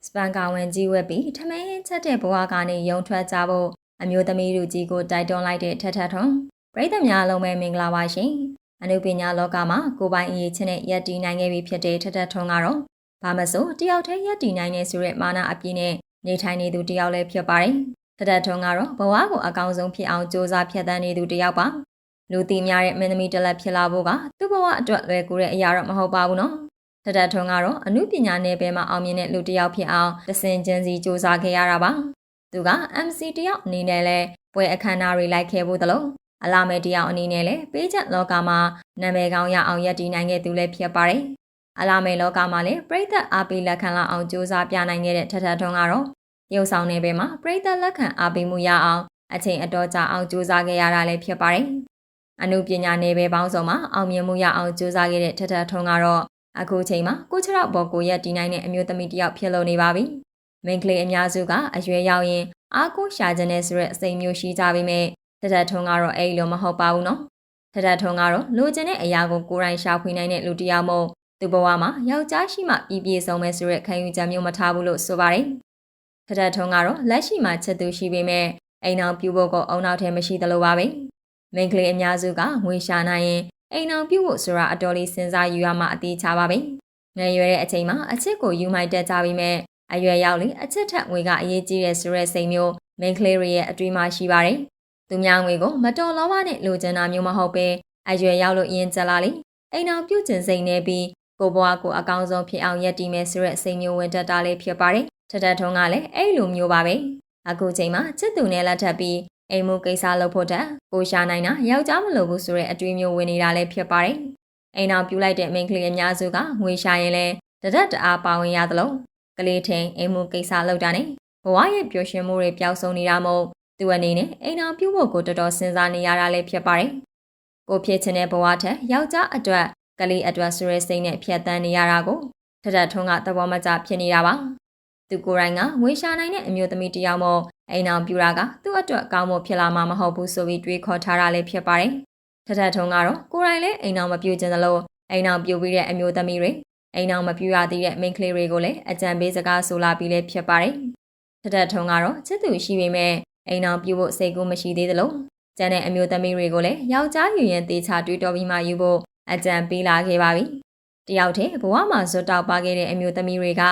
စပန်ကာဝင်ကြီးဝက်ပြီးထမင်းချက်တဲ့ဘဝကနေရုံထွက်ကြဖို့အမျိုးသမီးတို့ကြီးကိုတိုက်တွန်းလိုက်တဲ့ထထထွန်းပရိသတ်များလုံးပဲမင်္ဂလာပါရှင်အနုပညာလောကမှာကိုပိုင်အရေးချင်းနဲ့ရက်တီနိုင်ခဲ့ပြီဖြစ်တဲ့ထထထွန်းကတော့ဘာမဆိုတယောက်တည်းရက်တီနိုင်နေဆိုတဲ့မာနအပြည့်နဲ့နေထိုင်နေသူတယောက်လည်းဖြစ်ပါတယ်ထထထွန်းကတော့ဘဝကိုအကောင်းဆုံးဖြစ်အောင်စူးစမ်းဖြတ်သန်းနေသူတယောက်ပါလူသိများတဲ့မင်းသမီးတစ်လက်ဖြစ်လာဖို့ကသူ့ဘဝအတွက်လွယ်ကူတဲ့အရာတော့မဟုတ်ပါဘူးနော်ထထထွန်းကတော့အမှုပညာနယ်ပယ်မှာအောင်မြင်တဲ့လူတစ်ယောက်ဖြစ်အောင်တဆင်ကျန်းစီစူးစမ်းခဲ့ရတာပါသူက MC တယောက်အနေနဲ့လဲပွဲအခမ်းအနားတွေလိုက်ခဲ့ဖို့တလို့အလားမဲတယောက်အနေနဲ့လဲပေးချက်လောကမှာနာမည်ကောင်းရအောင်ရည်တည်နိုင်ခဲ့သူလည်းဖြစ်ပါတယ်အလားမဲလောကမှာလဲပရိသတ်အားပေးလက်ခံလာအောင်စူးစမ်းပြနိုင်ခဲ့တဲ့ထထထွန်းကတော့ရုပ်ဆောင်နယ်ပယ်မှာပရိသတ်လက်ခံအားပေးမှုရအောင်အချိန်အတော်ကြာအောင်စူးစမ်းခဲ့ရတာလည်းဖြစ်ပါတယ်အမှုပညာနယ်ပယ်ပေါင်းစုံမှာအောင်မြင်မှုရအောင်စူးစမ်းခဲ့တဲ့ထထထွန်းကတော့အခုချိန်မှာကိုချရောက်ဘော်ကိုရက်တီနိုင်တဲ့အမျိုးသမီးတယောက်ဖြစ်လို့နေပါပြီ။မိန်းကလေးအများစုကအရွယ်ရောက်ရင်အားကိုးရှာခြင်းနဲ့ဆိုတဲ့အစိမ်မျိုးရှိကြပေမဲ့ထထထွန်းကတော့အဲ့လိုမဟုတ်ပါဘူးနော်။ထထထွန်းကတော့လိုချင်တဲ့အရာကိုကိုယ်တိုင်ရှာဖွေနိုင်တဲ့လူတစ်ယောက်မို့သူ့ဘဝမှာယောက်ျားရှိမှပြည့်စုံမယ်ဆိုတဲ့ခံယူချက်မျိုးမထားဘူးလို့ဆိုပါတယ်။ထထထွန်းကတော့လက်ရှိမှာချက်သူရှိပေမဲ့အိမ်အောင်ပြုဖို့ကိုအုံနောက်ထဲမရှိသလိုပါပဲ။မိန်းကလေးအများစုကငွေရှာနိုင်ရင်အိမ်အောင်ပြုဖို့ဆိုတာအတော်လေးစဉ်းစားယူရမှအသေးချပါပဲ။ငယ်ရွယ်တဲ့အချိန်မှာအချစ်ကိုယူမိုက်တက်ကြပြီးမဲ့အရွယ်ရောက်လေအချစ်ထက်ငွေကအရေးကြီးတဲ့ဆိုတဲ့စိတ်မျိုးမိန်းကလေးတွေရဲ့အတွေ့အမှရှိပါတယ်။သူများငွေကိုမတော်လောဘနဲ့လိုချင်တာမျိုးမဟုတ်ပဲအရွယ်ရောက်လို့ရင်ကြလာလေအိမ်အောင်ပြုခြင်းစိတ်နဲ့ပြီးကိုဘွားကိုအကောင်းဆုံးဖြစ်အောင်ရည်တည်မယ်ဆိုတဲ့စိတ်မျိုးဝင်တက်တာလေးဖြစ်ပါတယ်။ထထထွန်းကလည်းအဲ့လိုမျိုးပါပဲ။အခုချိန်မှာချစ်သူနဲ့လက်ထပ်ပြီးအိမ်မှုကိစ္စလုပ်ဖို့တက်ကိုရှာနိုင်တာယောက်ျားမလိုဘူးဆိုတဲ့အတွေးမျိုးဝင်နေတာလည်းဖြစ်ပါတယ်။အိမ်အောင်ပြူလိုက်တဲ့မိန်းကလေးအများစုကငွေရှာရင်လဲတရက်တအားပါဝင်ရသလိုကလေးထင်အိမ်မှုကိစ္စလုပ်တာနဲ့ဘဝရဲ့ပျော်ရွှင်မှုတွေပျောက်ဆုံးနေတာမို့သူအနေနဲ့အိမ်အောင်ပြူဖို့ကိုတော်တော်စဉ်းစားနေရတာလည်းဖြစ်ပါတယ်။ကိုဖြစ်ချင်တဲ့ဘဝထက်ယောက်ျားအတွက်ကလေးအတွက်ဆိုရဲစိတ်နဲ့ဖြတ်တန်းနေရတာကိုထထထွန်းကသဘောမကျဖြစ်နေတာပါ။သူကိုယ်တိုင်ကငွေရှာနိုင်တဲ့အမျိုးသမီးတစ်ယောက်မို့အိမ်အောင်ပြူတာကသူ့အတွက်ကောင်းဖို့ဖြစ်လာမှာမဟုတ်ဘူးဆိုပြီးတွေးခေါ်ထားတာလည်းဖြစ်ပါတယ်။ထထထွန်းကတော့ကိုယ်တိုင်လည်းအိမ်အောင်မပြူချင်သလိုအိမ်အောင်ပြူပြီးတဲ့အမျိုးသမီးတွေအိမ်အောင်မပြူရသေးတဲ့မိန်းကလေးတွေကိုလည်းအကြံပေးစကားဆိုလာပြီးလည်းဖြစ်ပါတယ်။ထထထွန်းကတော့ချစ်သူရှိပေမဲ့အိမ်အောင်ပြူဖို့စိတ်ကူးမရှိသေးသလိုကျန်တဲ့အမျိုးသမီးတွေကိုလည်းယောက်ျားယူရင်တေချာတွေးတော်ပြီးမှယူဖို့အကြံပေးလာခဲ့ပါပြီ။တယောက်တည်းဘဝမှာဇွတ်တောက်ပါခဲ့တဲ့အမျိုးသမီးတွေက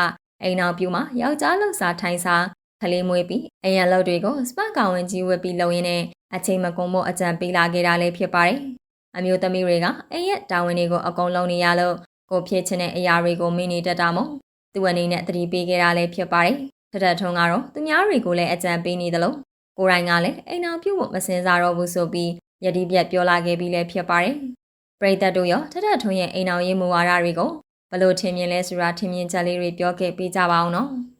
အိမ်အောင်ပြူမှာယောက်ျားလှုပ်ရှားထိုင်စားကလေးမွေးပြီးအရန်လုပ်တွေကိုစပကောင်ဝင်ကြီးဝက်ပြီးလုပ်ရင်းနဲ့အချိန်မကုန်မို့အကြံပေးလာခဲ့တာလည်းဖြစ်ပါတယ်။အမျိုးသမီးတွေကအိမ်ရဲ့တာဝန်တွေကိုအကုန်လုံးနေရလို့ကိုဖြစ်ချင်တဲ့အရာတွေကိုမင်းနေတတ်တာမို့သူ့အနေနဲ့သတိပေးခဲ့တာလည်းဖြစ်ပါတယ်။ထထထွန်းကတော့သူများတွေကိုလည်းအကြံပေးနေသလိုကိုရိုင်းကလည်းအိမ်အောင်ပြုတ်ဖို့မစင်စားတော့ဘူးဆိုပြီးယတိပြတ်ပြောလာခဲ့ပြီးလည်းဖြစ်ပါတယ်။ပရိသတ်တို့ရောထထထွန်းရဲ့အိမ်အောင်ရေးမူဝါဒတွေကိုဘလို့ထင်မြင်လဲဆိုတာထင်မြင်ချက်လေးတွေပြောခဲ့ပေးကြပါအောင်နော်။